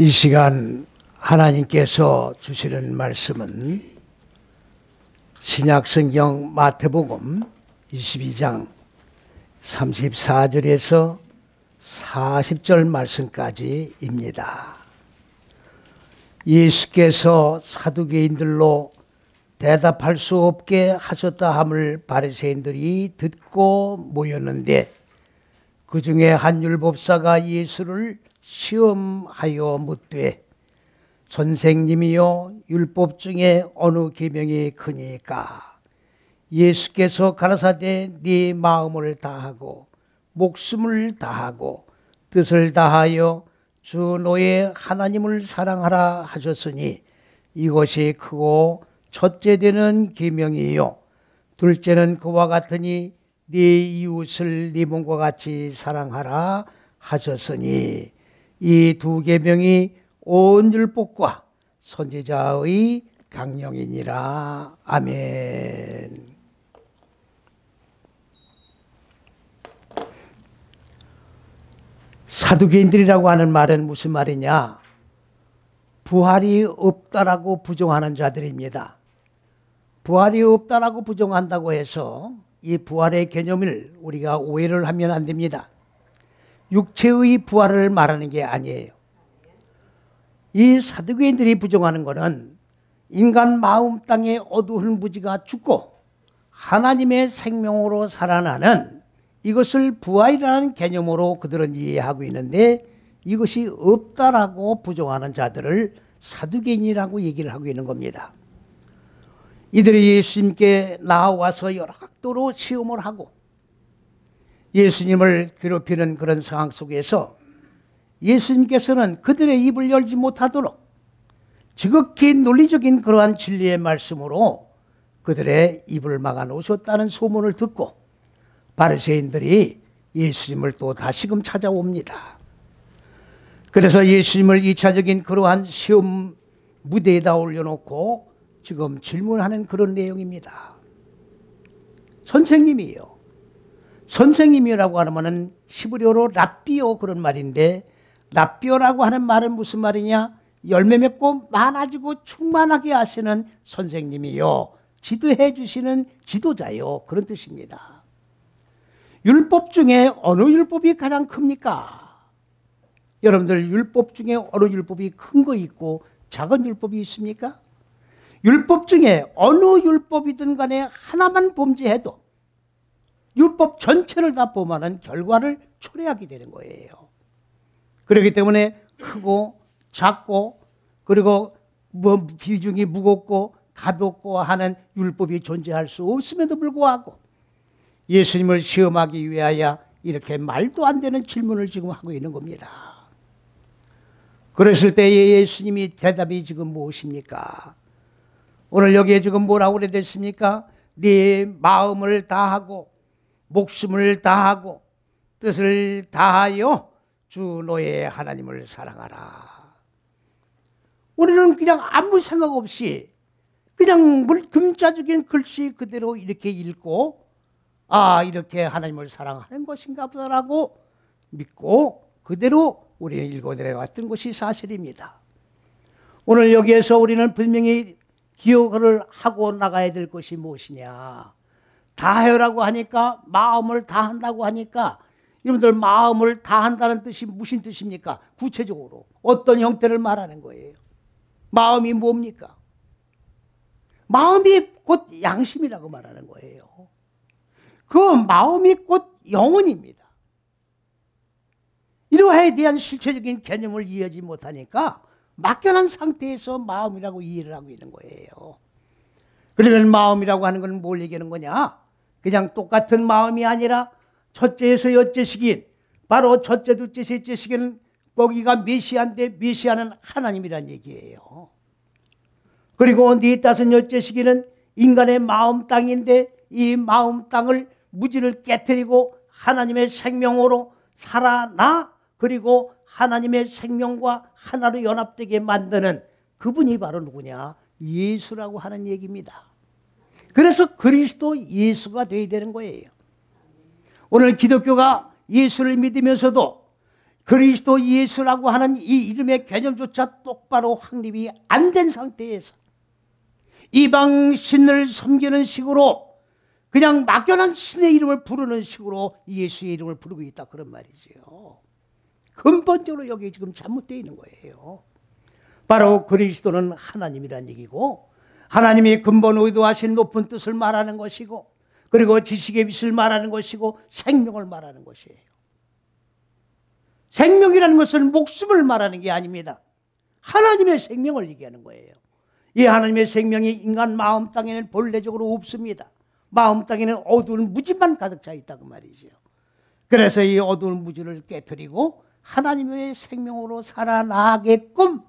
이 시간 하나님께서 주시는 말씀은 신약성경 마태복음 22장 34절에서 40절 말씀까지입니다. 예수께서 사두개인들로 대답할 수 없게 하셨다 함을 바리새인들이 듣고 모였는데, 그 중에 한 율법사가 예수를 시험하여 묻되, 선생님이여, 율법 중에 어느 계명이 크니까? 예수께서 가라사대 네 마음을 다하고 목숨을 다하고 뜻을 다하여 주 너의 하나님을 사랑하라 하셨으니 이것이 크고 첫째 되는 계명이요, 둘째는 그와 같으니 네 이웃을 네 몸과 같이 사랑하라 하셨으니 이 두 계명이 온 율법과 선지자의 강령이니라. 아멘. 사두개인들이라고 하는 말은 무슨 말이냐? 부활이 없다라고 부정하는 자들입니다. 부활이 없다라고 부정한다고 해서 이 부활의 개념을 우리가 오해를 하면 안 됩니다. 육체의 부활을 말하는 게 아니에요. 이 사두개인들이 부정하는 것은 인간 마음 땅에 어두운 무지가 죽고 하나님의 생명으로 살아나는 이것을 부활이라는 개념으로 그들은 이해하고 있는데, 이것이 없다라고 부정하는 자들을 사두개인이라고 얘기를 하고 있는 겁니다. 이들이 예수님께 나와서 여러 각도로 시험을 하고 예수님을 괴롭히는 그런 상황 속에서 예수님께서는 그들의 입을 열지 못하도록 지극히 논리적인 그러한 진리의 말씀으로 그들의 입을 막아 놓으셨다는 소문을 듣고 바리새인들이 예수님을 또 다시금 찾아옵니다. 그래서 예수님을 2차적인 그러한 시험 무대에다 올려놓고 지금 질문하는 그런 내용입니다. 선생님이요. 선생님이라고 하면은 히브리어로 랍비오 그런 말인데, 랍비오라고 하는 말은 무슨 말이냐? 열매 맺고 많아지고 충만하게 하시는 선생님이요, 지도해 주시는 지도자요, 그런 뜻입니다. 율법 중에 어느 율법이 가장 큽니까? 여러분들, 율법 중에 어느 율법이 큰 거 있고 작은 율법이 있습니까? 율법 중에 어느 율법이든 간에 하나만 범죄해도 율법 전체를 다 범하는 결과를 초래하게 되는 거예요. 그렇기 때문에 크고 작고 그리고 비중이 무겁고 가볍고 하는 율법이 존재할 수 없음에도 불구하고 예수님을 시험하기 위하여 이렇게 말도 안 되는 질문을 지금 하고 있는 겁니다. 그랬을 때에 예수님이 대답이 지금 무엇입니까? 오늘 여기에 지금 뭐라고 그래 됐습니까? 네 마음을 다하고 목숨을 다하고 뜻을 다하여 주 너의 하나님을 사랑하라. 우리는 그냥 아무 생각 없이 그냥 금자적인 글씨 그대로 이렇게 읽고, 아, 이렇게 하나님을 사랑하는 것인가 보다라고 믿고 그대로 우리는 읽어 내려갔던 것이 사실입니다. 오늘 여기에서 우리는 분명히 기억을 하고 나가야 될 것이 무엇이냐? 다하여라고 하니까, 마음을 다한다고 하니까, 여러분들 마음을 다한다는 뜻이 무슨 뜻입니까? 구체적으로 어떤 형태를 말하는 거예요? 마음이 뭡니까? 마음이 곧 양심이라고 말하는 거예요. 그 마음이 곧 영혼입니다. 이러하에 대한 실체적인 개념을 이해하지 못하니까 막연한 상태에서 마음이라고 이해를 하고 있는 거예요. 그러면 마음이라고 하는 건 뭘 얘기하는 거냐? 그냥 똑같은 마음이 아니라 첫째에서 여째시긴, 바로 첫째, 둘째, 셋째 시기는 거기가 메시아인데 메시아는 하나님이란 얘기예요. 그리고 네 다섯 여째 시기는 인간의 마음 땅인데 이 마음 땅을 무지를 깨뜨리고 하나님의 생명으로 살아나, 그리고 하나님의 생명과 하나로 연합되게 만드는 그분이 바로 누구냐? 예수라고 하는 얘기입니다. 그래서 그리스도 예수가 되어야 되는 거예요. 오늘 기독교가 예수를 믿으면서도 그리스도 예수라고 하는 이 이름의 개념조차 똑바로 확립이 안 된 상태에서 이방 신을 섬기는 식으로 그냥 막연한 신의 이름을 부르는 식으로 예수의 이름을 부르고 있다, 그런 말이지요. 근본적으로 여기 지금 잘못되어 있는 거예요. 바로 그리스도는 하나님이란 얘기고, 하나님이 근본 의도하신 높은 뜻을 말하는 것이고, 그리고 지식의 빛을 말하는 것이고, 생명을 말하는 것이에요. 생명이라는 것은 목숨을 말하는 게 아닙니다. 하나님의 생명을 얘기하는 거예요. 이 하나님의 생명이 인간 마음 땅에는 본래적으로 없습니다. 마음 땅에는 어두운 무지만 가득 차 있다고 말이죠. 그래서 이 어두운 무지를 깨트리고 하나님의 생명으로 살아나게끔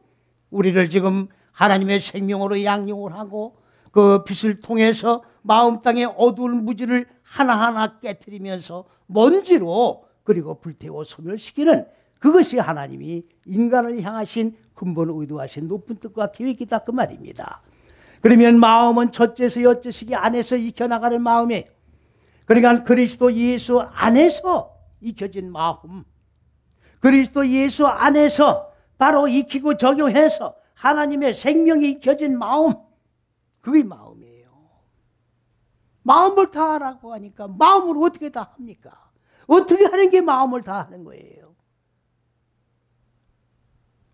우리를 지금 하나님의 생명으로 양육을 하고, 그 빛을 통해서 마음 땅의 어두운 무지를 하나하나 깨트리면서 먼지로 그리고 불태워 소멸시키는, 그것이 하나님이 인간을 향하신 근본 의도하신 높은 뜻과 계획이다, 그 말입니다. 그러면 마음은 첫째서 여째시기 안에서 익혀나가는 마음이에요. 그러니까 그리스도 예수 안에서 익혀진 마음, 그리스도 예수 안에서 바로 익히고 적용해서 하나님의 생명이 익혀진 마음, 그게 마음이에요. 마음을 다하라고 하니까 마음을 어떻게 다 합니까? 어떻게 하는 게 마음을 다하는 거예요?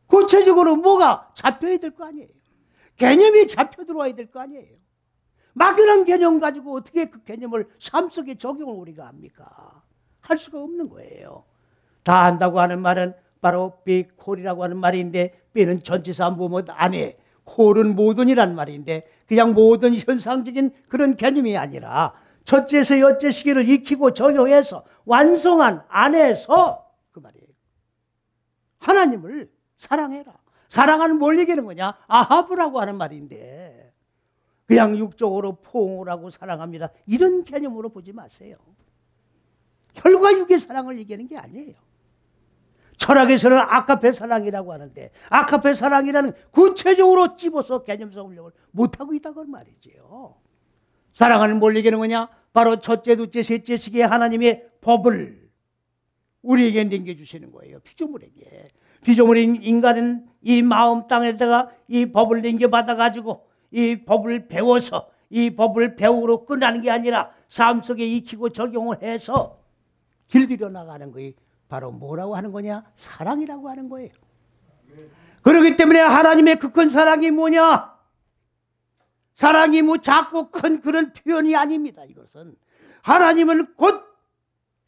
구체적으로 뭐가 잡혀야 될 거 아니에요. 개념이 잡혀 들어와야 될 거 아니에요. 막연한 개념 가지고 어떻게 그 개념을 삶 속에 적용을 우리가 합니까? 할 수가 없는 거예요. 다 한다고 하는 말은 바로 be whole이라고 하는 말인데, be는 전치사 뭐뭐 안에, whole은 모든이란 말인데, 그냥 모든 현상적인 그런 개념이 아니라 첫째에서 여째 시기를 익히고 적용해서 완성한 안에서, 그 말이에요. 하나님을 사랑해라. 사랑하는 뭘 얘기하는 거냐? 아하브라고 하는 말인데, 그냥 육적으로 포옹을 하고 사랑합니다, 이런 개념으로 보지 마세요. 혈과 육의 사랑을 얘기하는 게 아니에요. 철학에서는 아카페 사랑이라고 하는데, 아카페 사랑이라는 구체적으로 집어서 개념성 훈련을 못하고 있다고 말이지요. 사랑하는 뭘 얘기하는 거냐? 바로 첫째, 둘째, 셋째 시기에 하나님의 법을 우리에게 남겨주시는 거예요. 피조물에게. 피조물인 인간은 이 마음 땅에다가 이 법을 남겨받아가지고 이 법을 배워서 이 법을 배우로 끝나는 게 아니라 삶 속에 익히고 적용을 해서 길들여 나가는 것이 바로 뭐라고 하는 거냐? 사랑이라고 하는 거예요. 그렇기 때문에 하나님의 그 큰 사랑이 뭐냐? 사랑이 뭐 작고 큰 그런 표현이 아닙니다. 이것은 하나님은 곧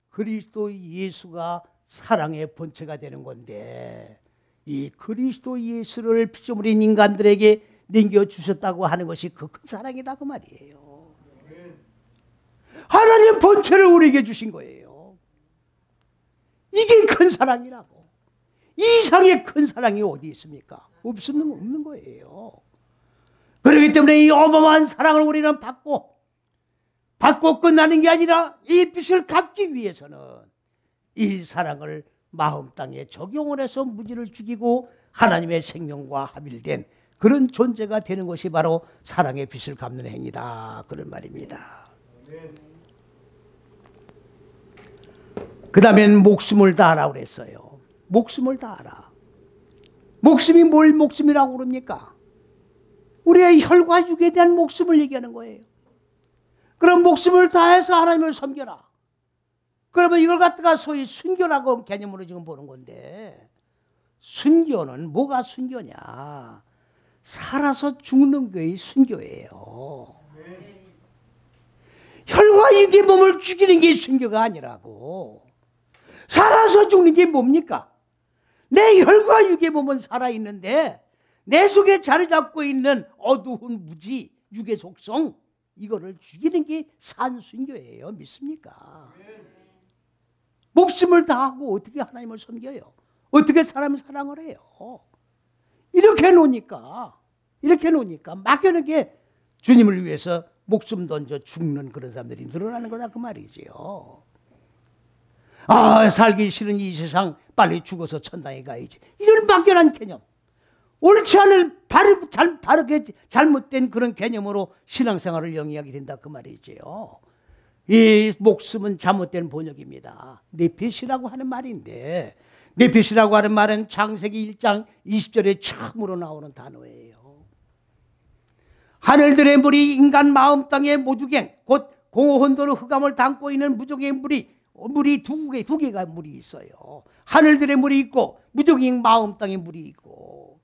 그리스도 예수가 사랑의 본체가 되는 건데, 이 그리스도 예수를 피조물인 인간들에게 남겨주셨다고 하는 것이 그 큰 사랑이다, 그 말이에요. 하나님 본체를 우리에게 주신 거예요. 이게 큰 사랑이라고. 이 이상의 큰 사랑이 어디 있습니까? 없는 거예요. 그렇기 때문에 이 어마어마한 사랑을 우리는 받고 끝나는 게 아니라 이 빛을 갚기 위해서는 이 사랑을 마음 땅에 적용을 해서 무지를 죽이고 하나님의 생명과 합일된 그런 존재가 되는 것이 바로 사랑의 빛을 갚는 행위다, 그런 말입니다. 그 다음엔 목숨을 다하라고 그랬어요. 목숨을 다하라. 목숨이 뭘 목숨이라고 그럽니까? 우리의 혈과 육에 대한 목숨을 얘기하는 거예요. 그럼 목숨을 다해서 하나님을 섬겨라. 그러면 이걸 갖다가 소위 순교라고 개념으로 지금 보는 건데, 순교는 뭐가 순교냐? 살아서 죽는 게 순교예요. 혈과 육의 몸을 죽이는 게 순교가 아니라고. 살아서 죽는 게 뭡니까? 내 혈과 육의 몸은 살아있는데 내 속에 자리 잡고 있는 어두운 무지, 육의 속성, 이거를 죽이는 게 산순교예요. 믿습니까? 목숨을 다하고 어떻게 하나님을 섬겨요? 어떻게 사람을 사랑을 해요? 이렇게 놓으니까 막연하게 주님을 위해서 목숨 던져 죽는 그런 사람들이 늘어나는 거다, 그 말이지요. 아, 살기 싫은 이 세상 빨리 죽어서 천당에 가야지, 이런 막연한 개념, 옳지 않은 바르게 잘못된 그런 개념으로 신앙생활을 영위하게 된다, 그 말이지요. 이 목숨은 잘못된 번역입니다. 네핏이라고 하는 말인데, 네피시라고 하는 말은 창세기 1장 20절에 처음으로 나오는 단어예요. 하늘들의 물이 인간 마음 땅의 모주갱, 곧 공허혼돈의 흑암을 담고 있는 무적의 물이 두 개가 물이 있어요. 하늘들의 물이 있고 무적의 마음 땅의 물이 있고,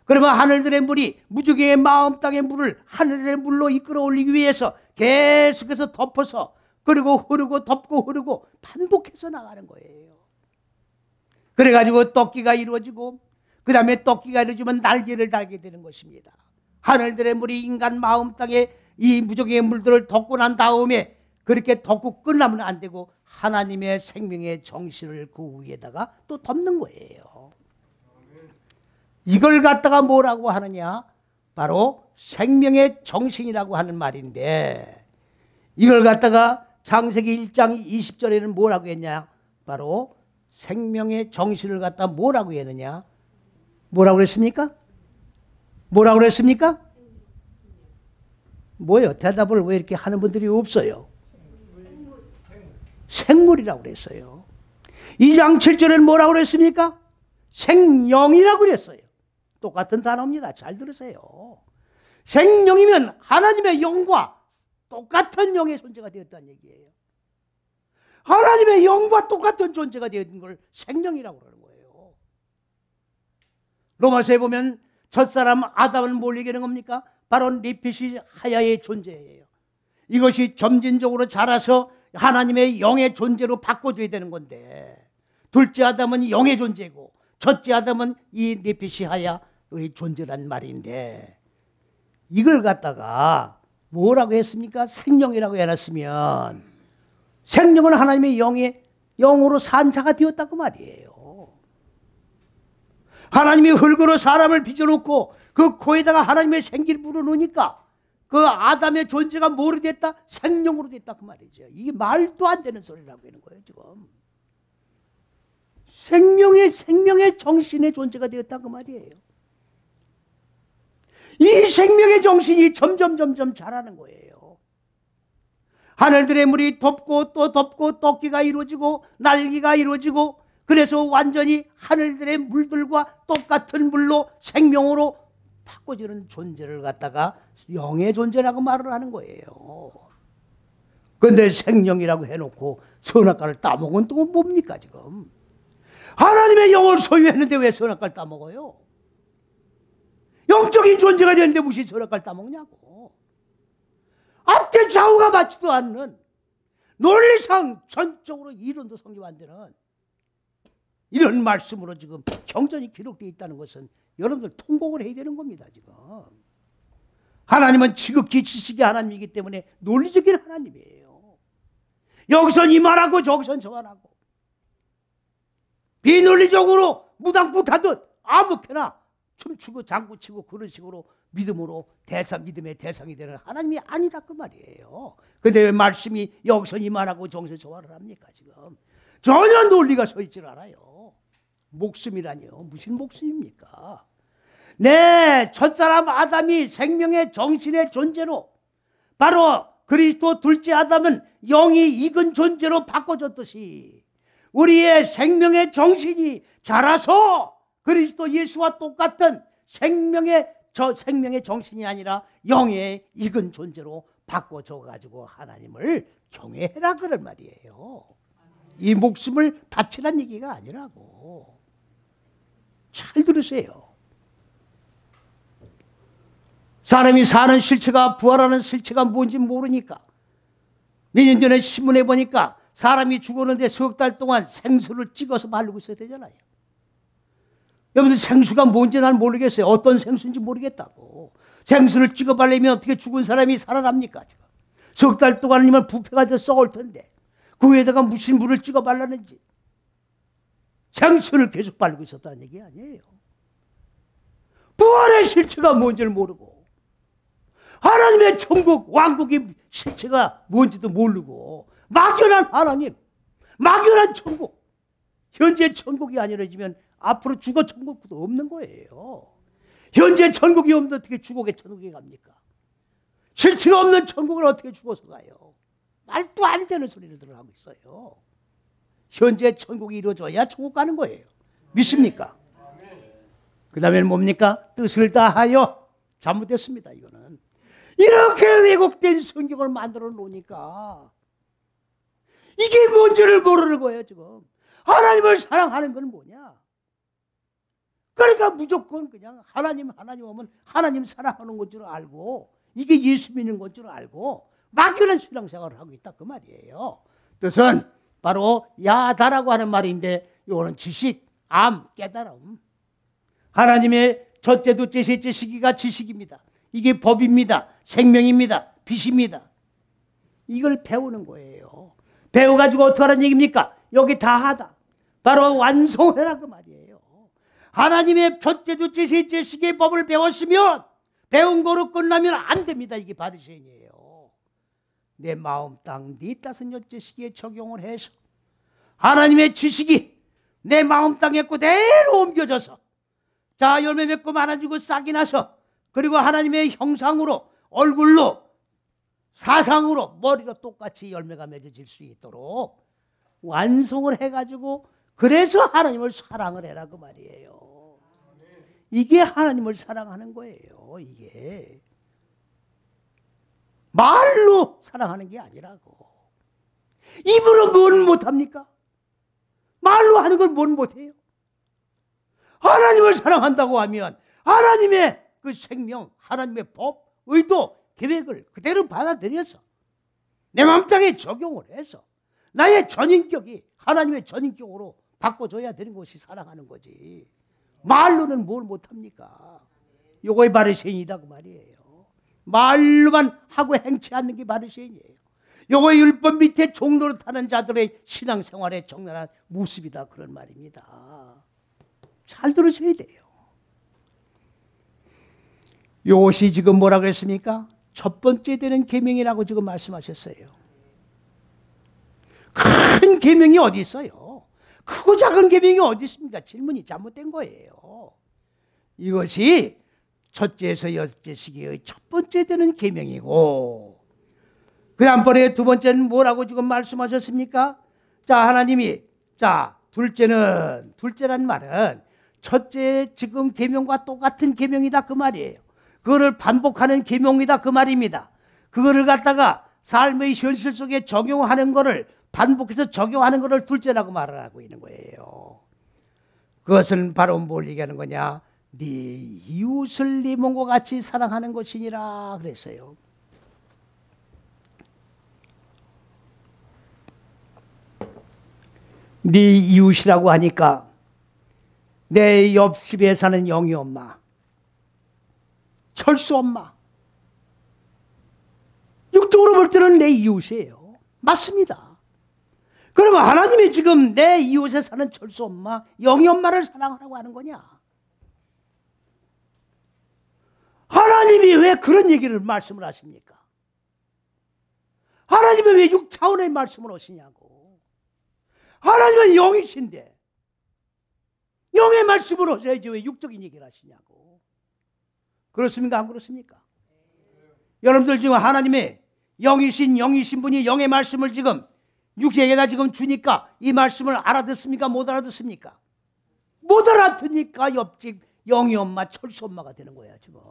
그러면 하늘들의 물이 무적의 마음 땅의 물을 하늘의 물로 이끌어 올리기 위해서 계속해서 덮어서 그리고 흐르고 덮고 흐르고 반복해서 나가는 거예요. 그래가지고 떡기가 이루어지고, 그 다음에 떡기가 이루어지면 날개를 달게 되는 것입니다. 하늘들의 물이 인간 마음 땅에 이 무적의 물들을 덮고 난 다음에, 그렇게 덮고 끝나면 안 되고 하나님의 생명의 정신을 그 위에다가 또 덮는 거예요. 이걸 갖다가 뭐라고 하느냐? 바로 생명의 정신이라고 하는 말인데, 이걸 갖다가 창세기 1장 20절에는 뭐라고 했냐? 바로 생명의 정신을 갖다 뭐라고 했느냐? 뭐라고 그랬습니까? 뭐라고 그랬습니까? 뭐요? 대답을 왜 이렇게 하는 분들이 없어요? 생물이라고 그랬어요. 2장 7절에는 뭐라고 그랬습니까? 생명이라고 그랬어요. 똑같은 단어입니다. 잘 들으세요. 생명이면 하나님의 영과 똑같은 영의 존재가 되었다는 얘기예요. 하나님의 영과 똑같은 존재가 되었는 걸 생명이라고 그러는 거예요. 로마서에 보면 첫사람 아담을 뭘 얘기하는 겁니까? 바로 네피시 하야의 존재예요. 이것이 점진적으로 자라서 하나님의 영의 존재로 바꿔줘야 되는 건데, 둘째 아담은 영의 존재고 첫째 아담은 이 네피시 하야의 존재란 말인데, 이걸 갖다가 뭐라고 했습니까? 생명이라고 해놨으면, 생명은 하나님의 영으로 산 자가 되었다고 말이에요. 하나님이 흙으로 사람을 빚어놓고 그 코에다가 하나님의 생기를 불어넣으니까 그 아담의 존재가 뭐로 됐다? 생명으로 됐다 그 말이죠. 이게 말도 안 되는 소리라고 하는 거예요 지금. 생명의 정신의 존재가 되었다 그 말이에요. 이 생명의 정신이 점점 자라는 거예요. 하늘들의 물이 덮고 또 덮고 떡기가 이루어지고 날기가 이루어지고, 그래서 완전히 하늘들의 물들과 똑같은 물로 생명으로 바꿔주는 존재를 갖다가 영의 존재라고 말을 하는 거예요. 그런데 생명이라고 해놓고 선악과를 따먹은 또 뭡니까 지금? 하나님의 영을 소유했는데 왜 선악과를 따먹어요? 영적인 존재가 되는데 무슨 선악과를 따먹냐고. 앞뒤 좌우가 맞지도 않는, 논리상 전적으로 이론도 성립 안 되는 이런 말씀으로 지금 경전이 기록되어 있다는 것은 여러분들 통곡을 해야 되는 겁니다. 지금 하나님은 지극히 지식의 하나님이기 때문에 논리적인 하나님이에요. 여기선 이 말하고 저기선 저 말하고 비논리적으로 무당붙하듯 아무렇게나 춤추고 장구치고 그런 식으로 믿음으로 믿음의 대상이 되는 하나님이 아니다 그 말이에요. 근데 왜 말씀이 여기서 이 말하고 저기서 저 말을 합니까? 지금 전혀 논리가 서 있질 않아요. 목숨이라니요. 무슨 목숨입니까? 네, 첫사람 아담이 생명의 정신의 존재로, 바로 그리스도 둘째 아담은 영이 익은 존재로 바꿔줬듯이 우리의 생명의 정신이 자라서 그리스도 예수와 똑같은 생명의 정신이 아니라 영의 익은 존재로 바꿔줘가지고 하나님을 경외해라 그런 말이에요. 이 목숨을 바치란 얘기가 아니라고. 잘 들으세요. 사람이 사는 실체가, 부활하는 실체가 뭔지 모르니까 몇 년 전에 신문에 보니까 사람이 죽었는데 석 달 동안 생수를 찍어서 바르고 있어야 되잖아요. 여러분들 생수가 뭔지 난 모르겠어요. 어떤 생수인지 모르겠다고. 생수를 찍어 바르면 어떻게 죽은 사람이 살아납니까? 석 달 동안이면 부패가 돼서 썩을 텐데 그 위에다가 무슨 물을 찍어 발랐는지. 생수를 계속 바르고 있었다는 얘기 아니에요. 부활의 실체가 뭔지를 모르고 하나님의 천국 왕국의 실체가 뭔지도 모르고 막연한 하나님, 막연한 천국. 현재 천국이 아니라지면 앞으로 죽어 천국도 없는 거예요. 현재 천국이 없는데 어떻게 죽어게 천국에 갑니까? 실체가 없는 천국을 어떻게 죽어서 가요? 말도 안 되는 소리를 하고 있어요. 현재 천국이 이루어져야 천국 가는 거예요. 믿습니까? 그 다음에는 뭡니까? 뜻을 다하여. 잘못됐습니다. 이거는 이렇게 왜곡된 성경을 만들어 놓으니까 이게 뭔지를 모르는 거예요. 지금 하나님을 사랑하는 건 뭐냐? 그러니까 무조건 그냥 하나님 오면 하나님 사랑하는 건 줄 알고 이게 예수 믿는 건 줄 알고 막연한 신앙생활을 하고 있다 그 말이에요. 뜻은 바로 야다라고 하는 말인데 이거는 지식, 암, 깨달음. 하나님의 첫째, 둘째, 셋째 시기가 지식입니다. 이게 법입니다. 생명입니다. 빛입니다. 이걸 배우는 거예요. 배워가지고 어떻게 하라는 얘기입니까? 여기 다 하다. 바로 완성해라 그 말이에요. 하나님의 첫째, 둘째, 셋째 시기의 법을 배웠으면 배운 거로 끝나면 안 됩니다. 이게 바리새인이에요. 내 마음 땅 네 다섯 여째 시기에 적용을 해서 하나님의 지식이 내 마음 땅에 그대로 옮겨져서 자 열매 맺고 많아지고 싹이 나서 그리고 하나님의 형상으로 얼굴로 사상으로 머리로 똑같이 열매가 맺어질 수 있도록 완성을 해가지고 그래서 하나님을 사랑을 해라 그 말이에요. 이게 하나님을 사랑하는 거예요. 이게 말로 사랑하는 게 아니라고. 입으로 뭘 못합니까? 말로 하는 걸 뭘 못해요? 하나님을 사랑한다고 하면 하나님의 그 생명, 하나님의 법, 의도, 계획을 그대로 받아들여서 내 마음땅에 적용을 해서 나의 전인격이 하나님의 전인격으로 바꿔줘야 되는 것이 사랑하는 거지. 말로는 뭘 못합니까? 요거의 바리새인이다 그 말이에요. 말로만 하고 행치 않는 게 바리새인이에요. 요거의 율법 밑에 종로를 타는 자들의 신앙생활의 적나라한 모습이다 그런 말입니다. 잘 들으셔야 돼요. 요것이 지금 뭐라 그랬습니까? 첫 번째 되는 계명이라고 지금 말씀하셨어요. 큰 계명이 어디 있어요? 크고 작은 계명이 어디 있습니까? 질문이 잘못된 거예요. 이것이 첫째에서 여섯째 시기의 첫 번째 되는 계명이고 그 다음번에 두 번째는 뭐라고 지금 말씀하셨습니까? 자 하나님이 자 둘째란 말은 첫째 지금 계명과 똑같은 계명이다 그 말이에요. 그거를 반복하는 계명이다 그 말입니다. 그거를 갖다가 삶의 현실 속에 적용하는 거를 반복해서 적용하는 거를 둘째라고 말을 하고 있는 거예요. 그것은 바로 뭘 얘기하는 거냐? 네 이웃을 네 몸과 같이 사랑하는 것이니라 그랬어요. 네 이웃이라고 하니까 내 옆집에 사는 영희 엄마, 철수 엄마, 육적으로 볼 때는 내 이웃이에요. 맞습니다. 그러면 하나님이 지금 내 이웃에 사는 철수 엄마, 영희 엄마를 사랑하라고 하는 거냐? 하나님이 왜 그런 얘기를 말씀을 하십니까? 하나님이 왜 6차원의 말씀을 하시냐고. 하나님은 영이신데 영의 말씀으로 하셔야지 왜 육적인 얘기를 하시냐고. 그렇습니까? 안 그렇습니까? 여러분들 지금 하나님의 영이신 분이 영의 말씀을 지금 육에게다 지금 주니까 이 말씀을 알아듣습니까? 못 알아듣습니까? 못 알아듣니까 옆집 영희 엄마, 철수 엄마가 되는 거야 지금.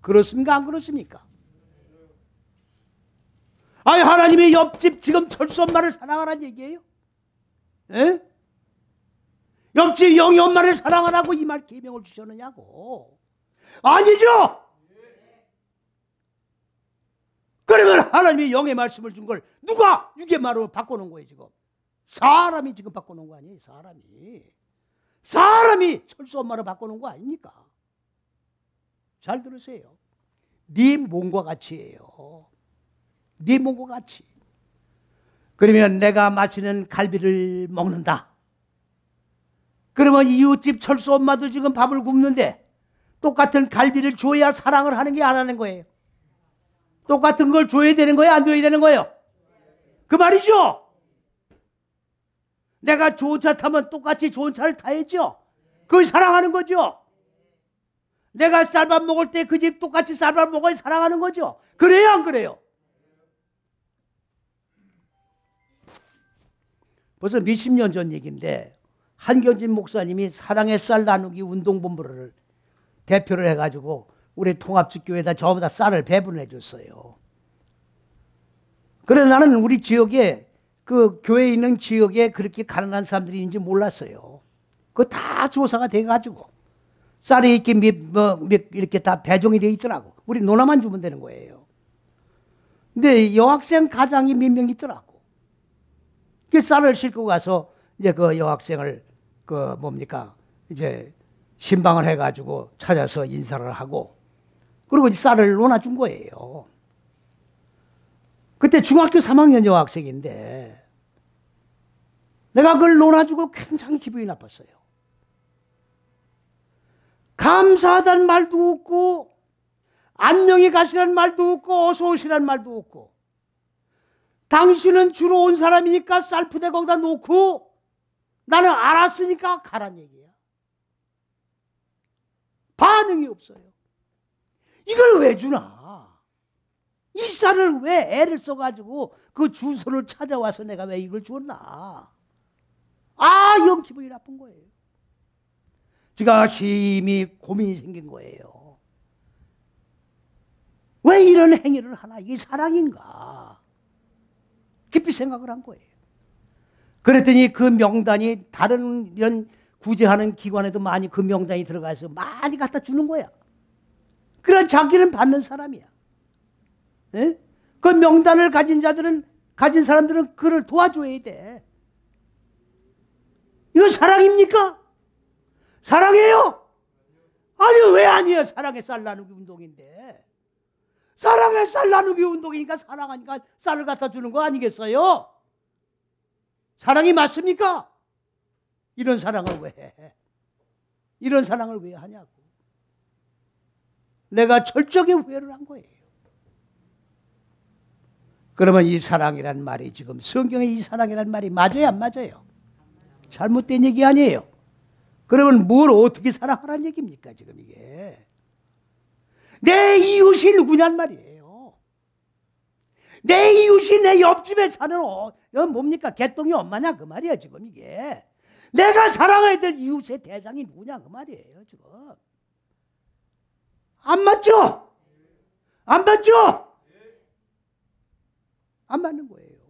그렇습니까? 안 그렇습니까? 아니 하나님의 옆집 지금 철수 엄마를 사랑하라는 얘기예요? 에? 옆집 영희 엄마를 사랑하라고 이 말 계명을 주셨느냐고. 아니죠. 그러면 하나님이 영의 말씀을 준 걸 누가 육의 말로 바꿔놓은 거예요 지금? 사람이 지금 바꿔놓은 거 아니에요? 사람이 철수 엄마를 바꿔놓은 거 아닙니까? 잘 들으세요. 네 몸과 같이예요. 네 몸과 같이. 그러면 내가 마시는 갈비를 먹는다. 그러면 이웃집 철수 엄마도 지금 밥을 굽는데 똑같은 갈비를 줘야 사랑을 하는 게 안 하는 거예요. 똑같은 걸 줘야 되는 거예요? 안 줘야 되는 거예요? 그 말이죠. 내가 좋은 차 타면 똑같이 좋은 차를 타야죠. 그걸 사랑하는 거죠. 내가 쌀밥 먹을 때 그 집 똑같이 쌀밥 먹어야 사랑하는 거죠. 그래요 안 그래요? 벌써 몇십 년 전 얘기인데 한경진 목사님이 사랑의 쌀 나누기 운동본부를 대표를 해가지고 우리 통합주교회에다 전부 다 쌀을 배분해 줬어요. 그래서 나는 우리 지역에 그 교회에 있는 지역에 그렇게 가난한 사람들이 있는지 몰랐어요. 그거 다 조사가 돼가지고 쌀이 이렇게 이렇게 다 배정이 돼 있더라고. 우리 노나만 주면 되는 거예요. 근데 여학생 가장이 몇 명 있더라고. 그 쌀을 싣고 가서 이제 그 여학생을 그 뭡니까 이제 신방을 해가지고 찾아서 인사를 하고 그리고 쌀을 논아준 거예요. 그때 중학교 3학년 여학생인데 내가 그걸 논아주고 굉장히 기분이 나빴어요. 감사하다는 말도 없고 안녕히 가시라는 말도 없고 어서 오시라는 말도 없고 당신은 주로 온 사람이니까 쌀푸대 거기다 놓고 나는 알았으니까 가란 얘기야. 반응이 없어요. 이걸 왜 주나? 이 쌀을 왜 애를 써가지고 그 주소를 찾아와서 내가 왜 이걸 줬나? 영 기분이 나쁜 거예요. 제가 심히 고민이 생긴 거예요. 왜 이런 행위를 하나? 이게 사랑인가? 깊이 생각을 한 거예요. 그랬더니 그 명단이 다른 이런 구제하는 기관에도 많이 그 명단이 들어가서 많이 갖다 주는 거야. 그래 자기는 받는 사람이야. 에? 그 명단을 가진 사람들은 그를 도와줘야 돼. 이거 사랑입니까? 사랑해요? 아니 왜 아니에요? 사랑의 쌀 나누기 운동인데. 사랑의 쌀 나누기 운동이니까 사랑하니까 쌀을 갖다 주는 거 아니겠어요? 사랑이 맞습니까? 이런 사랑을 왜 해? 이런 사랑을 왜 하냐고. 내가 철저하게 후회를 한 거예요. 그러면 이 사랑이란 말이 지금 성경에 이 사랑이란 말이 맞아요? 안 맞아요? 잘못된 얘기 아니에요. 그러면 뭘 어떻게 사랑하라는 얘기입니까? 지금 이게. 내 이웃이 누구냔 말이에요. 내 이웃이 내 옆집에 사는 뭡니까? 개똥이 엄마냐 그 말이야 지금 이게. 내가 사랑해야 될 이웃의 대상이 누구냐 그 말이에요 지금. 안 맞죠? 안 맞죠? 안 맞는 거예요.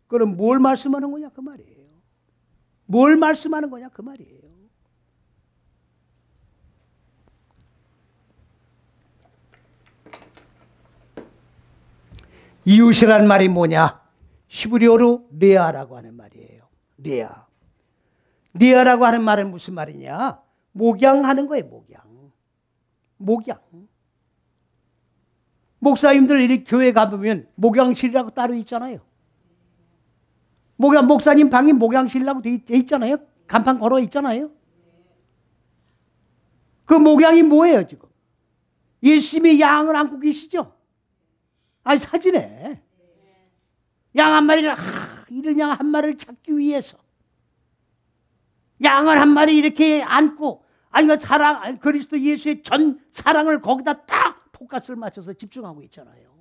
그럼 뭘 말씀하는 거냐 그 말이에요. 뭘 말씀하는 거냐 그 말이에요. 이웃이란 말이 뭐냐? 히브리어로 레아라고 하는 말이에요. 레아. 레아라고 하는 말은 무슨 말이냐? 목양하는 거예요. 목양. 목사님들 이렇게 교회 가보면 목양실이라고 따로 있잖아요. 목사님 방이 목양실이라고 돼 있잖아요. 간판 걸어 있잖아요. 그 목양이 뭐예요 지금? 예수님이 양을 안고 계시죠? 아니 사진에 양 한 마리를 이런 양 한 마리를 찾기 위해서 양을 한 마리 이렇게 안고 그 사랑 그리스도 예수의 전 사랑을 거기다 딱 포커스를 맞춰서 집중하고 있잖아요.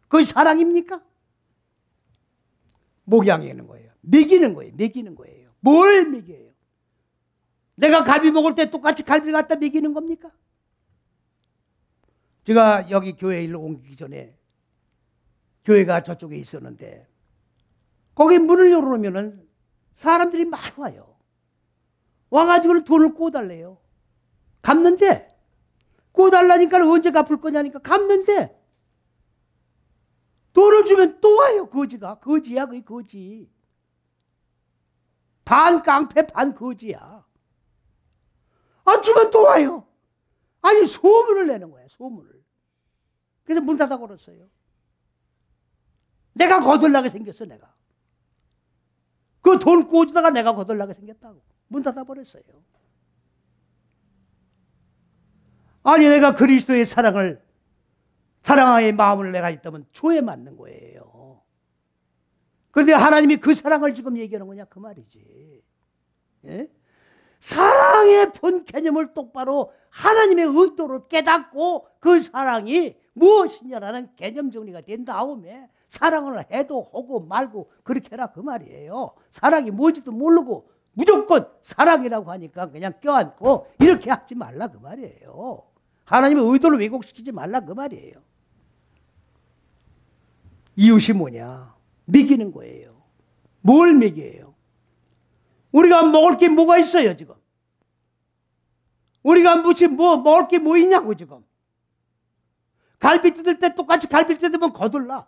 그게 사랑입니까? 목양하는 거예요. 먹이는 거예요. 뭘 먹여요? 내가 갈비 먹을 때 똑같이 갈비를 갖다 먹이는 겁니까? 제가 여기 교회에 일로 옮기기 전에 교회가 저쪽에 있었는데 거기 문을 열어놓으면 사람들이 많이 와요. 와가지고 돈을 꿔달래요. 갚는데 꿔달라니까 언제 갚을 거냐니까 갚는데 돈을 주면 또 와요. 거지야 그게 거지. 반 깡패 반 거지야. 주면 또 와요. 아니 소문을 내는 거야. 소문을. 그래서 문 닫아 걸었어요. 내가 거들나게 생겼어. 내가 그 돈 꿔주다가 내가 거들나게 생겼다고 문 닫아 버렸어요. 아니 내가 그리스도의 사랑의 마음을 내가 있다면 조에 맞는 거예요. 그런데 하나님이 그 사랑을 지금 얘기하는 거냐 그 말이지. 예? 사랑의 본 개념을 똑바로 하나님의 의도를 깨닫고 그 사랑이 무엇이냐라는 개념 정리가 된 다음에 사랑을 해도 하고 말고 그렇게 해라 그 말이에요. 사랑이 뭔지도 모르고 무조건 사랑이라고 하니까 그냥 껴안고 이렇게 하지 말라 그 말이에요. 하나님의 의도를 왜곡시키지 말라 그 말이에요. 이웃이 뭐냐? 먹이는 거예요. 뭘 먹여요? 우리가 먹을 게 뭐가 있어요 지금? 우리가 무슨 먹을 게 뭐 있냐고 지금? 갈비 뜯을 때 똑같이 갈비 뜯으면 거들라.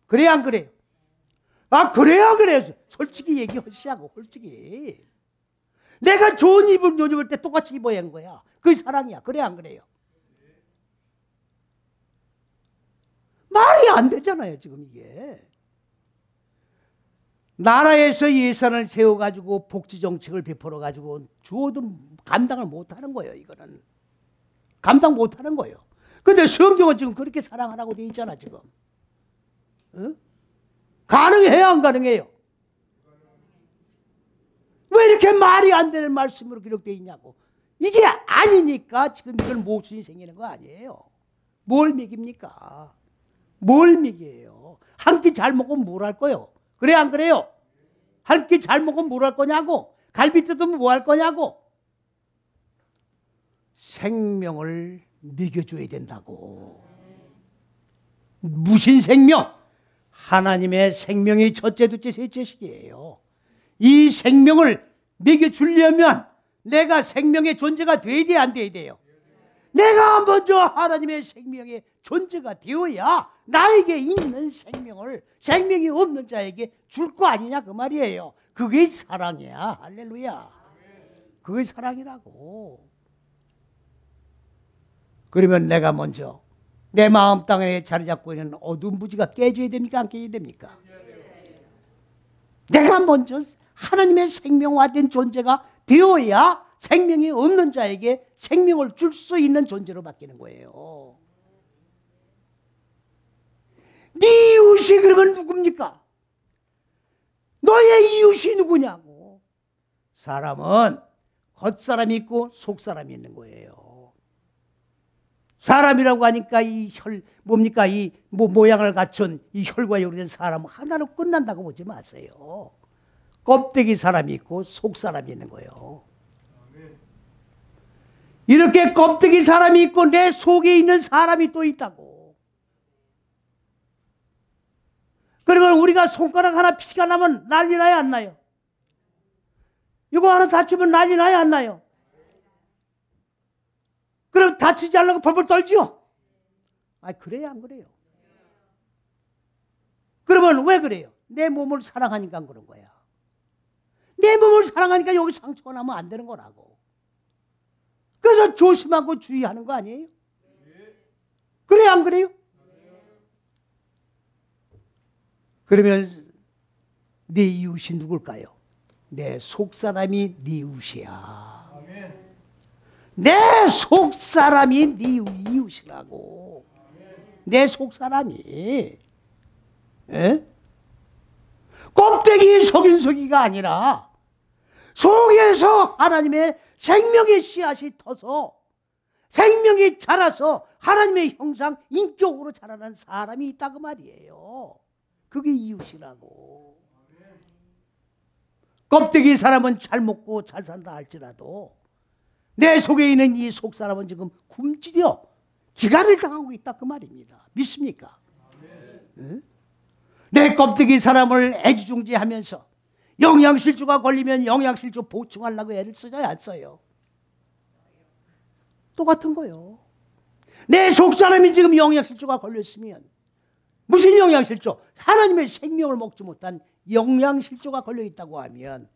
그래 안 그래요? 아 그래야 그래요. 솔직히 얘기하시라고. 솔직히 내가 좋은 옷 입을 때 똑같이 입어야 하는 거야. 그게 사랑이야. 그래 안 그래요? 말이 안 되잖아요 지금 이게. 나라에서 예산을 세워가지고 복지정책을 베풀어가지고 주어도 감당을 못하는 거예요. 이거는 감당 못하는 거예요. 근데 성경은 지금 그렇게 사랑하라고 돼 있잖아 지금. 어? 가능해요 안 가능해요? 왜 이렇게 말이 안 되는 말씀으로 기록되어 있냐고. 이게 아니니까 지금 이걸 모순이 생기는 거 아니에요. 뭘 먹입니까? 뭘 먹여요? 한 끼 잘 먹으면 뭘 할 거예요? 그래 안 그래요? 한 끼 잘 먹으면 뭘 할 거냐고. 갈비 뜯으면 뭐 할 거냐고. 생명을 먹여줘야 된다고. 무슨 생명? 하나님의 생명이 첫째, 둘째, 셋째식이에요. 이 생명을 먹여주려면 내가 생명의 존재가 돼야 돼, 안 돼야 돼요? 내가 먼저 하나님의 생명의 존재가 되어야 나에게 있는 생명을 생명이 없는 자에게 줄 거 아니냐 그 말이에요. 그게 사랑이야. 할렐루야. 그게 사랑이라고. 그러면 내가 먼저 내 마음 땅에 자리 잡고 있는 어두운 부지가 깨져야 됩니까? 안 깨져야 됩니까? 내가 먼저 하나님의 생명화된 존재가 되어야 생명이 없는 자에게 생명을 줄 수 있는 존재로 바뀌는 거예요. 네 이웃이 그러면 누굽니까? 너의 이웃이 누구냐고. 사람은 겉사람이 있고 속사람이 있는 거예요. 사람이라고 하니까 이 뭡니까? 이 모양을 갖춘 이 혈과 육이 된 사람 하나로 끝난다고 보지 마세요. 껍데기 사람이 있고 속 사람이 있는 거예요. 이렇게 껍데기 사람이 있고 내 속에 있는 사람이 또 있다고. 그러면 우리가 손가락 하나 피가 나면 난리 나요 안 나요? 이거 하나 다치면 난리 나요 안 나요? 그럼 다치지 않으려고 벌벌 떨지요? 아 그래요 안 그래요? 그러면 왜 그래요? 내 몸을 사랑하니까 그런 거야. 내 몸을 사랑하니까 여기 상처가 나면 안 되는 거라고. 그래서 조심하고 주의하는 거 아니에요? 그래요 안 그래요? 그러면 네 이웃이 누굴까요? 내 속사람이 네 이웃이야. 내 속사람이 네 이웃이라고. 내 속사람이. 에? 껍데기 속인 속이가 아니라 속에서 하나님의 생명의 씨앗이 터서 생명이 자라서 하나님의 형상 인격으로 자라는 사람이 있다고 말이에요. 그게 이웃이라고. 껍데기 사람은 잘 먹고 잘 산다 할지라도 내 속에 있는 이 속사람은 지금 굶주려 기간을 당하고 있다 그 말입니다. 믿습니까? 응? 내 껍데기 사람을 애지중지하면서 영양실조가 걸리면 영양실조 보충하려고 애를 써요 안 써요? 똑같은 거요. 내 속사람이 지금 영양실조가 걸렸으면 무슨 영양실조? 하나님의 생명을 먹지 못한 영양실조가 걸려있다고 하면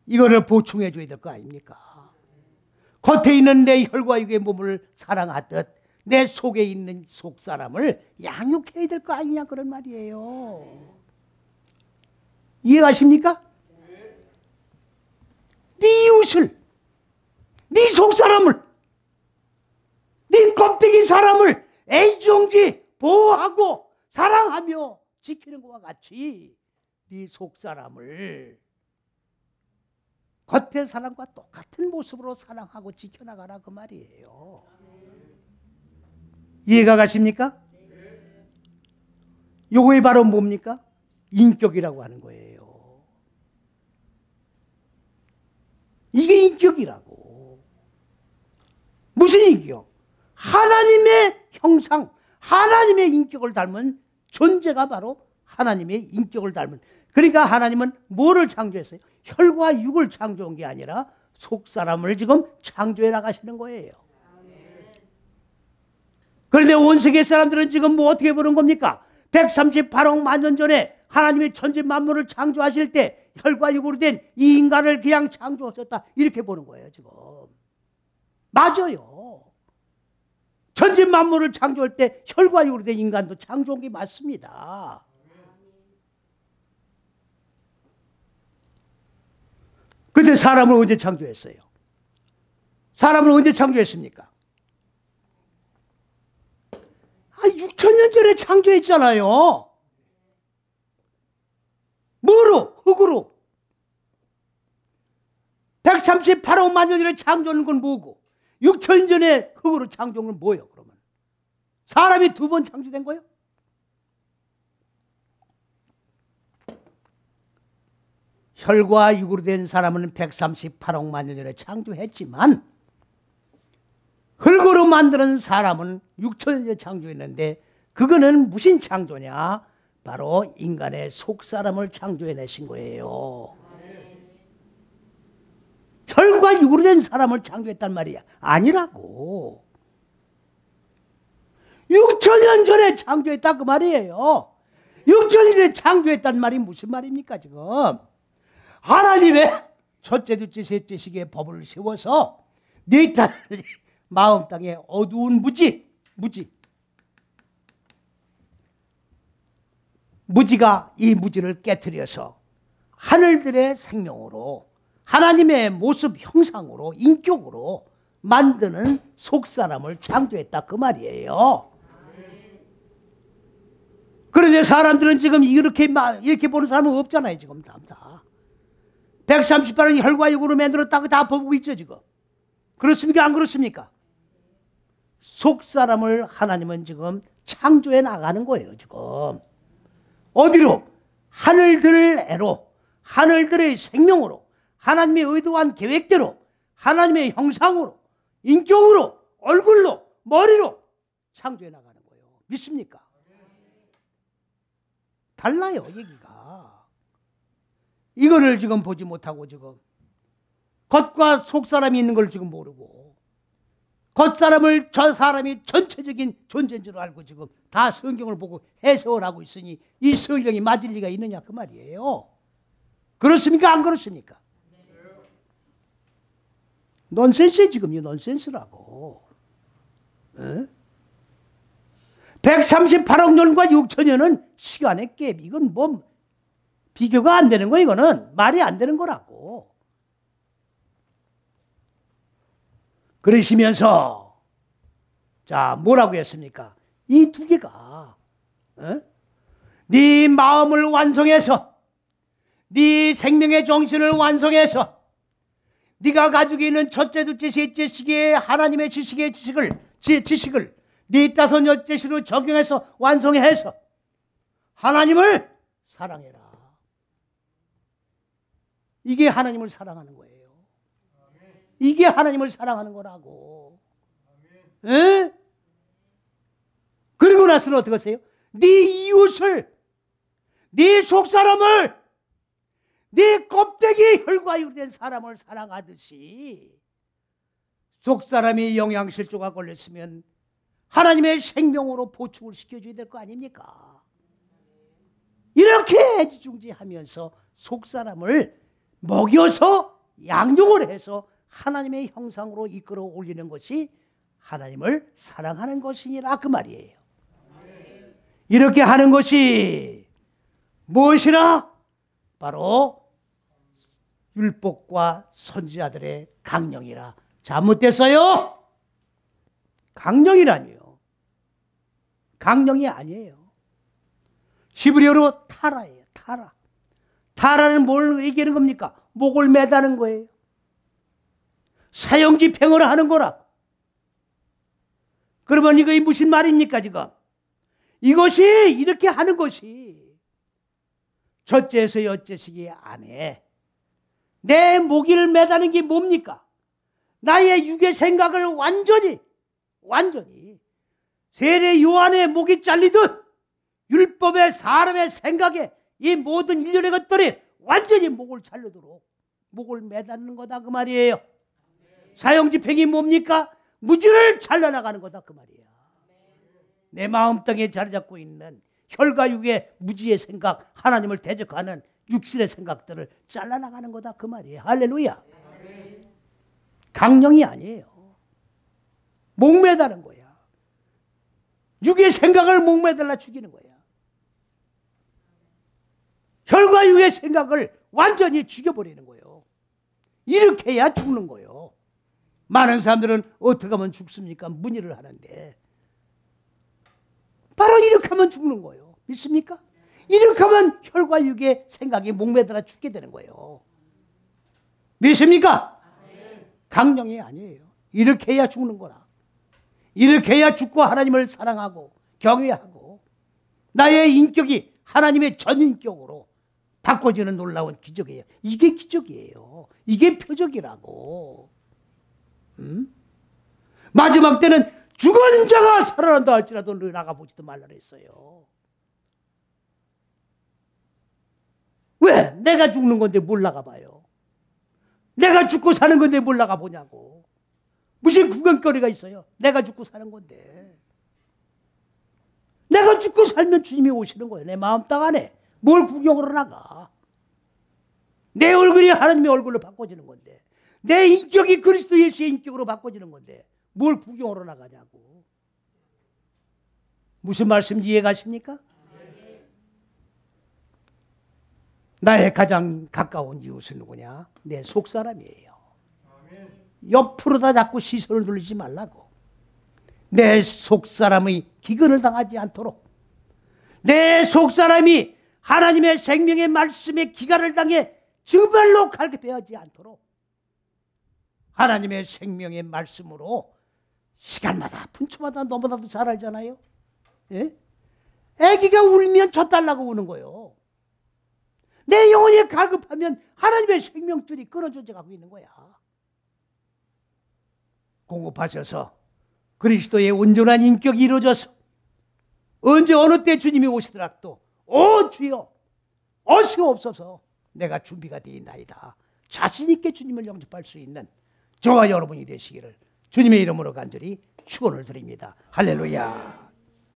이거를 보충해 줘야 될 거 아닙니까? 겉에 있는 내 혈과 육의 몸을 사랑하듯 내 속에 있는 속사람을 양육해야 될 거 아니냐 그런 말이에요. 이해가십니까? 네 이웃을, 네 속사람을, 네 껍데기 사람을 애정지 보호하고 사랑하며 지키는 것과 같이 네 속사람을 겉의 사람과 똑같은 모습으로 사랑하고 지켜나가라 그 말이에요. 이해가 가십니까? 요거이 바로 뭡니까? 인격이라고 하는 거예요. 이게 인격이라고. 무슨 인격? 하나님의 형상, 하나님의 인격을 닮은 존재가 바로 하나님의 인격을 닮은. 그러니까 하나님은 뭐를 창조했어요? 혈과 육을 창조한 게 아니라 속사람을 지금 창조해 나가시는 거예요. 그런데 온 세계 사람들은 지금 뭐 어떻게 보는 겁니까? 138억 만년 전에 하나님의 천지 만물을 창조하실 때 혈과 육으로 된 이 인간을 그냥 창조하셨다, 이렇게 보는 거예요 지금. 맞아요. 천지 만물을 창조할 때 혈과 육으로 된 인간도 창조한 게 맞습니다. 근데 사람을 언제 창조했어요? 사람을 언제 창조했습니까? 6천년 전에 창조했잖아요. 뭐로? 흙으로. 138억 만년 전에 창조하는 건 뭐고, 6천년 전에 흙으로 창조한 건 뭐예요? 그러면 사람이 두 번 창조된 거예요? 혈과 육으로 된 사람은 138억 만년 전에 창조했지만 흙으로 만드는 사람은 6천년 전에 창조했는데, 그거는 무슨 창조냐? 바로 인간의 속사람을 창조해내신 거예요. 혈과 육으로 된 사람을 창조했단 말이야. 아니라고. 6천년 전에 창조했다 그 말이에요. 6천년 전에 창조했단 말이 무슨 말입니까 지금? 하나님의 첫째, 둘째, 셋째 시기의 법을 세워서 네 딸 마음 땅에 어두운 무지가 이 무지를 깨트려서 하늘들의 생명으로, 하나님의 모습 형상으로, 인격으로 만드는 속사람을 창조했다 그 말이에요. 그런데 사람들은 지금 이렇게 보는 사람은 없잖아요 지금. 다 138억 혈과 육으로 만들었다고 다 보고 있죠 지금. 그렇습니까? 안 그렇습니까? 속사람을 하나님은 지금 창조해 나가는 거예요 지금. 어디로? 하늘들애로, 하늘들의 생명으로, 하나님의 의도한 계획대로, 하나님의 형상으로, 인격으로, 얼굴로, 머리로 창조해 나가는 거예요. 믿습니까? 달라요 얘기가. 이거를 지금 보지 못하고 지금 겉과 속사람이 있는 걸 지금 모르고, 겉사람을 저 사람이 전체적인 존재인 줄 알고 지금 다 성경을 보고 해석을 하고 있으니 이 성경이 맞을 리가 있느냐 그 말이에요. 그렇습니까? 안 그렇습니까? 넌센스에 지금요. 넌센스라고. 138억 년과 6천 년은 시간의 갭. 이건 뭐 비교가 안 되는 거. 이거는 말이 안 되는 거라고. 그러시면서 자 뭐라고 했습니까? 이 두 개가 네 마음을 완성해서, 네 생명의 정신을 완성해서, 네가 가지고 있는 첫째, 둘째, 셋째 시기의 하나님의 지식을 네 다섯 여째 시로 적용해서 완성해서 하나님을 사랑해라. 이게 하나님을 사랑하는 거예요. 이게 하나님을 사랑하는 거라고. 에? 그리고 나서는 어떻게 하세요? 네 이웃을, 네 속사람을, 네 껍데기 혈과 육으로 된 사람을 사랑하듯이, 속사람이 영양실조가 걸렸으면 하나님의 생명으로 보충을 시켜줘야 될 거 아닙니까? 이렇게 애지중지하면서 속사람을 먹여서 양육을 해서 하나님의 형상으로 이끌어 올리는 것이 하나님을 사랑하는 것이니라 그 말이에요. 이렇게 하는 것이 무엇이라? 바로 율법과 선지자들의 강령이라. 잘못됐어요? 강령이라니요. 강령이 아니에요. 히브리어로 타라예요. 타라. 타라는 뭘 얘기하는 겁니까? 목을 매다는 거예요. 사형집행을 하는 거라고. 그러면 이거 무슨 말입니까 지금? 이것이 이렇게 하는 것이 첫째에서 여째 시기 안에 내 목을 매다는 게 뭡니까? 나의 육의 생각을 완전히 세례 요한의 목이 잘리듯 율법의 사람의 생각에 이 모든 일련의 것들이 완전히 목을 잘르도록 목을 매다는 거다 그 말이에요. 사형집행이 뭡니까? 무지를 잘라나가는 거다 그 말이야. 내 마음땅에 자리 잡고 있는 혈과 육의 무지의 생각, 하나님을 대적하는 육신의 생각들을 잘라나가는 거다 그 말이에요. 할렐루야. 강령이 아니에요. 목매다는 거야. 육의 생각을 목매달라 죽이는 거야. 혈과 육의 생각을 완전히 죽여버리는 거예요. 이렇게 해야 죽는 거예요. 많은 사람들은 어떻게 하면 죽습니까? 문의를 하는데 바로 이렇게 하면 죽는 거예요. 믿습니까? 이렇게 하면 혈과 육의 생각이 목매달아 죽게 되는 거예요. 믿습니까? 강령이 아니에요. 이렇게 해야 죽는 거라. 이렇게 해야 죽고 하나님을 사랑하고 경외하고 나의 인격이 하나님의 전인격으로 바꿔지는 놀라운 기적이에요. 이게 기적이에요. 이게 표적이라고. 마지막 때는 죽은 자가 살아난다 할지라도 너 나가보지도 말라 그랬어요. 왜? 내가 죽는 건데 뭘 나가봐요. 내가 죽고 사는 건데 뭘 나가보냐고. 무슨 구경거리가 있어요. 내가 죽고 사는 건데. 내가 죽고 살면 주님이 오시는 거예요. 내 마음 땅 안에. 뭘 구경으로 나가. 내 얼굴이 하나님의 얼굴로 바꿔지는 건데. 내 인격이 그리스도 예수의 인격으로 바꿔지는 건데 뭘 구경으로 나가냐고. 무슨 말씀인지 이해가십니까? 나의 가장 가까운 이웃은 누구냐? 내 속사람이에요. 옆으로다 자꾸 시선을 돌리지 말라고. 내 속사람의 기근을 당하지 않도록, 내 속사람이 하나님의 생명의 말씀에 기간을 당해 정말로 갈급해하지 않도록 하나님의 생명의 말씀으로 시간마다 분초마다 너보다도 잘 알잖아요. 예? 아기가 울면 젖달라고 우는 거예요. 내 영혼이 갈급하면 하나님의 생명줄이 끊어져 가고 있는 거야. 공급하셔서 그리스도의 온전한 인격이 이루어져서 언제 어느 때 주님이 오시더라도 오 주여 어시옵소서 내가 준비가 되어 있나이다. 자신 있게 주님을 영접할 수 있는 저와 여러분이 되시기를 주님의 이름으로 간절히 축원을 드립니다. 할렐루야.